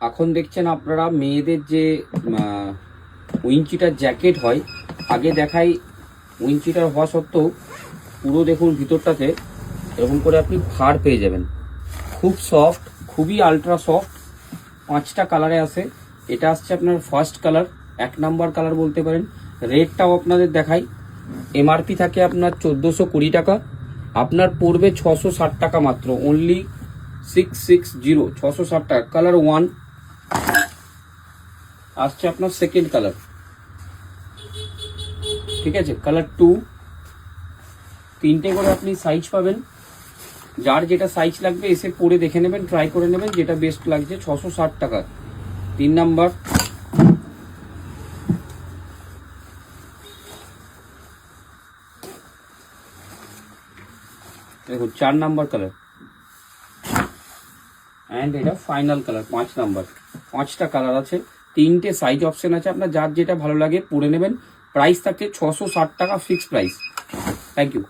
এখন দেখছেন আপনারা মেয়েদের যে উইনচিটার জ্যাকেট হয়, আগে দেখাই উইনচিটার হওয়া সত্ত্বেও পুরো দেখুন ভিতরটাতে এরকম করে আপনি ফাড় পেয়ে যাবেন। খুব সফট, খুবই আলট্রা সফট, 5টা কালারে আসে। এটা আসছে আপনার ফার্স্ট কালার, 1 নাম্বার কালার বলতে পারেন। রেটটাও আপনাদের দেখাই। এমআরপি থাকে আপনার 1420 টাকা, আপনার পড়বে 660 টাকা মাত্র, অনলি 660, 660 টাকা। কালার 1 আসছে আপনার সেকেন্ড কালার, ঠিক আছে। কালার 2, 3টে করে আপনি সাইজ পাবেন। যার যেটা সাইজ লাগবে এসে পরে দেখে নেবেন, ট্রাই করে নেবেন, যেটা বেস্ট লাগছে। 660 টাকা 3 নাম্বার। দেখুন 4 নাম্বার কালার, অ্যান্ড এটা ফাইনাল কালার 5 নাম্বার। 5টা কালার আছে, 3টে সাইজ অপশন আছে, আপনার যার যেটা ভালো লাগে পরে নেবেন। প্রাইস থাকছে 660 টাকা, ফিক্সড প্রাইস। Thank you.